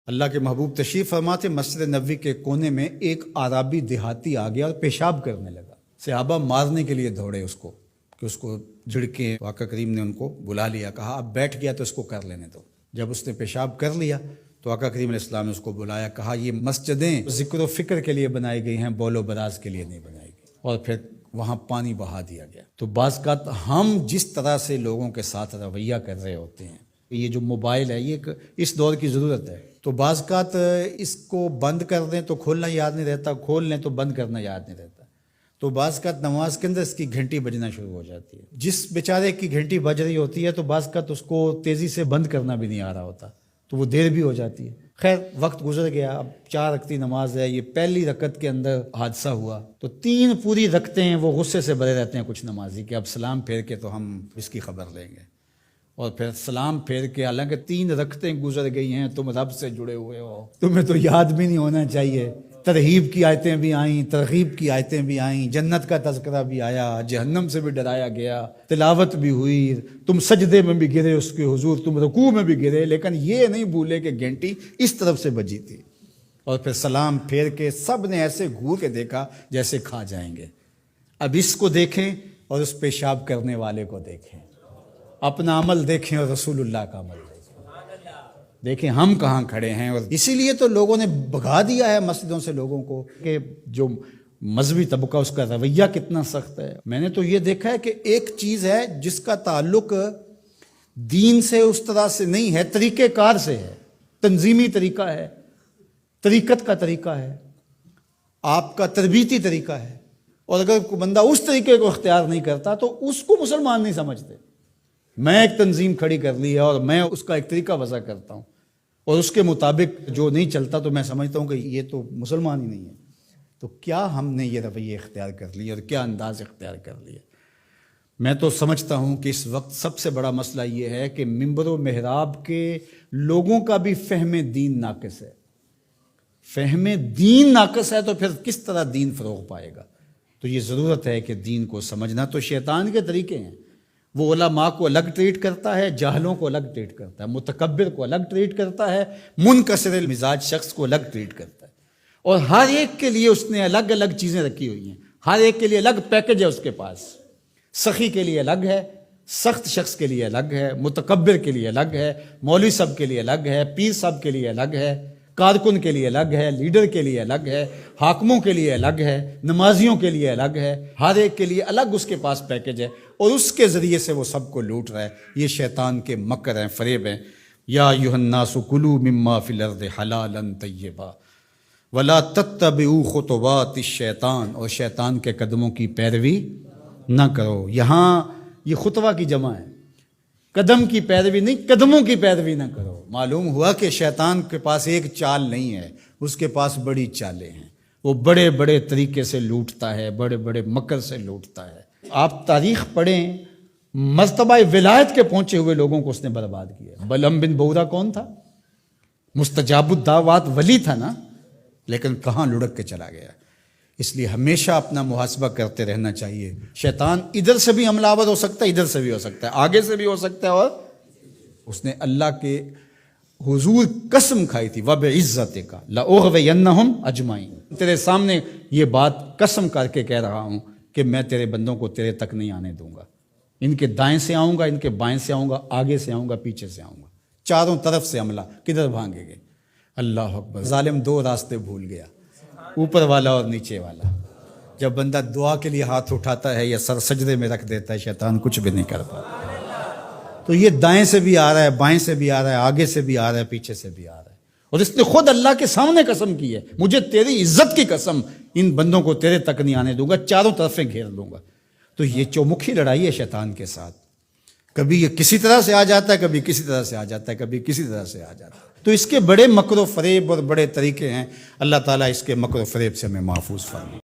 اللہ کے محبوب تشریف فرما تھے، مسجد نبوی کے کونے میں ایک عربی دیہاتی آ گیا اور پیشاب کرنے لگا۔ صحابہ مارنے کے لیے دوڑے اس کو کہ اس کو جھڑکیں۔ آقا کریم نے ان کو بلا لیا، کہا اب بیٹھ گیا تو اس کو کر لینے دو۔ جب اس نے پیشاب کر لیا تو آقا کریم علیہ السلام نے اس کو بلایا، کہا یہ مسجدیں ذکر و فکر کے لیے بنائی گئی ہیں، بول و براز کے لیے نہیں بنائی گئی، اور پھر وہاں پانی بہا دیا گیا۔ تو بعض کا ہم جس طرح سے لوگوں کے ساتھ رویہ کر رہے ہوتے ہیں، یہ جو موبائل ہے یہ اس دور کی ضرورت ہے، تو بعض کا اس کو بند کر دیں تو کھولنا یاد نہیں رہتا، کھول لیں تو بند کرنا یاد نہیں رہتا، تو بعض کا نماز کے اندر اس کی گھنٹی بجنا شروع ہو جاتی ہے۔ جس بیچارے کی گھنٹی بج رہی ہوتی ہے تو بعض کا اس کو تیزی سے بند کرنا بھی نہیں آ رہا ہوتا، تو وہ دیر بھی ہو جاتی ہے۔ خیر وقت گزر گیا، اب 4 رکعتی نماز ہے، یہ پہلی رکعت کے اندر حادثہ ہوا، تو 3 پوری رکعتیں ہیں وہ غصے سے بھرے رہتے ہیں کچھ نمازی کہ اب سلام پھیر کے تو ہم اس کی خبر لیں گے، اور پھر سلام پھیر کے حالانکہ 3 رکعتیں گزر گئی ہیں، تم رب سے جڑے ہوئے ہو، تمہیں تو یاد بھی نہیں ہونا چاہیے۔ ترغیب کی آیتیں بھی آئیں، ترغیب کی آیتیں بھی آئیں، جنت کا تذکرہ بھی آیا، جہنم سے بھی ڈرایا گیا، تلاوت بھی ہوئی، تم سجدے میں بھی گرے اس کے حضور، تم رکوع میں بھی گرے، لیکن یہ نہیں بھولے کہ گھنٹی اس طرف سے بجی تھی۔ اور پھر سلام پھیر کے سب نے ایسے گھور کے دیکھا جیسے کھا جائیں گے۔ اب اس کو دیکھیں اور اس پیشاب کرنے والے کو دیکھیں، اپنا عمل دیکھیں اور رسول اللہ کا عمل دیکھیں ہم کہاں کھڑے ہیں۔ اور اسی لیے تو لوگوں نے بھگا دیا ہے مسجدوں سے لوگوں کو کہ جو مذہبی طبقہ اس کا رویہ کتنا سخت ہے۔ میں نے تو یہ دیکھا ہے کہ ایک چیز ہے جس کا تعلق دین سے اس طرح سے نہیں ہے، طریقہ کار سے ہے، تنظیمی طریقہ ہے، طریقت کا طریقہ ہے، آپ کا تربیتی طریقہ ہے، اور اگر کوئی بندہ اس طریقے کو اختیار نہیں کرتا تو اس کو مسلمان نہیں سمجھتے۔ میں ایک تنظیم کھڑی کر لی ہے اور میں اس کا ایک طریقہ وضع کرتا ہوں، اور اس کے مطابق جو نہیں چلتا تو میں سمجھتا ہوں کہ یہ تو مسلمان ہی نہیں ہے۔ تو کیا ہم نے یہ رویہ اختیار کر لیا اور کیا انداز اختیار کر لیا؟ میں تو سمجھتا ہوں کہ اس وقت سب سے بڑا مسئلہ یہ ہے کہ منبر و محراب کے لوگوں کا بھی فہم دین ناقص ہے۔ فہم دین ناقص ہے تو پھر کس طرح دین فروغ پائے گا؟ تو یہ ضرورت ہے کہ دین کو سمجھنا۔ تو شیطان کے طریقے ہیں، وہ علماء کو الگ ٹریٹ کرتا ہے، جاہلوں کو الگ ٹریٹ کرتا ہے، متکبر کو الگ ٹریٹ کرتا ہے، منکسر المزاج شخص کو الگ ٹریٹ کرتا ہے، اور ہر ایک کے لیے اس نے الگ الگ چیزیں رکھی ہوئی ہیں، ہر ایک کے لیے الگ پیکج ہے اس کے پاس۔ سخی کے لیے الگ ہے، سخت شخص کے لیے الگ ہے، متکبر کے لیے الگ ہے، مولوی صاحب کے لیے الگ ہے، پیر صاحب کے لیے الگ ہے، کارکن کے لیے الگ ہے، لیڈر کے لیے الگ ہے، حاکموں کے لیے الگ ہے، نمازیوں کے لیے الگ ہے، ہر ایک کے لیے الگ اس کے پاس پیکج ہے، اور اس کے ذریعے سے وہ سب کو لوٹ رہا ہے۔ یہ شیطان کے مکر ہیں، فریب ہیں۔ یا ایھا الناس کلوا مما فی الارض حلالا طیبا ولا تتبعوا خطوات الشیطان، اور شیطان کے قدموں کی پیروی نہ کرو۔ یہاں یہ خطوہ کی جمع ہے، قدم کی پیروی نہیں، قدموں کی پیروی نہ کرو۔ معلوم ہوا کہ شیطان کے پاس ایک چال نہیں ہے، اس کے پاس بڑی چالیں ہیں، وہ بڑے بڑے طریقے سے لوٹتا ہے، بڑے بڑے مکر سے لوٹتا ہے۔ آپ تاریخ پڑھیں، مرتبہ ولایت کے پہنچے ہوئے لوگوں کو اس نے برباد کیا۔ بلعم بن بورا کون تھا؟ مستجاب الدعوات ولی تھا نا، لیکن کہاں لڑک کے چلا گیا۔ اس لیے ہمیشہ اپنا محاسبہ کرتے رہنا چاہیے۔ شیطان ادھر سے بھی حملہ آور ہو سکتا ہے، ادھر سے بھی ہو سکتا ہے، آگے سے بھی ہو سکتا ہے، اور اس نے اللہ کے حضور قسم کھائی تھی وَبِعِزَّتِكَ لَأُغْوِيَنَّهُمْ أَجْمَعِينَ، تیرے سامنے یہ بات قسم کر کے کہہ رہا ہوں کہ میں تیرے بندوں کو تیرے تک نہیں آنے دوں گا۔ ان کے دائیں سے آؤں گا، ان کے بائیں سے آؤں گا، آگے سے آؤں گا، پیچھے سے آؤں گا، چاروں طرف سے حملہ۔ کدھر بھاگیں گے؟ اللہ اکبر۔ ظالم 2 راستے بھول گیا، اوپر والا اور نیچے والا۔ جب بندہ دعا کے لیے ہاتھ اٹھاتا ہے یا سر سجدے میں رکھ دیتا ہے، شیطان کچھ بھی نہیں کر پاتا۔ تو یہ دائیں سے بھی آ رہا ہے، بائیں سے بھی آ رہا ہے، آگے سے بھی آ رہا ہے، پیچھے سے بھی آ رہا ہے، اور اس نے خود اللہ کے سامنے قسم کی ہے، مجھے تیری عزت کی قسم، ان بندوں کو تیرے تک نہیں آنے دوں گا، چاروں طرفیں گھیر لوں گا۔ تو یہ چومکھی لڑائی ہے شیطان کے ساتھ، کبھی یہ کسی طرح سے آ جاتا ہے، کبھی کسی طرح سے آ جاتا ہے، کبھی کسی طرح سے آ جاتا ہے۔ تو اس کے بڑے مکر و فریب اور بڑے طریقے ہیں۔ اللہ تعالیٰ اس کے مکر و فریب سے ہمیں محفوظ فرمائے۔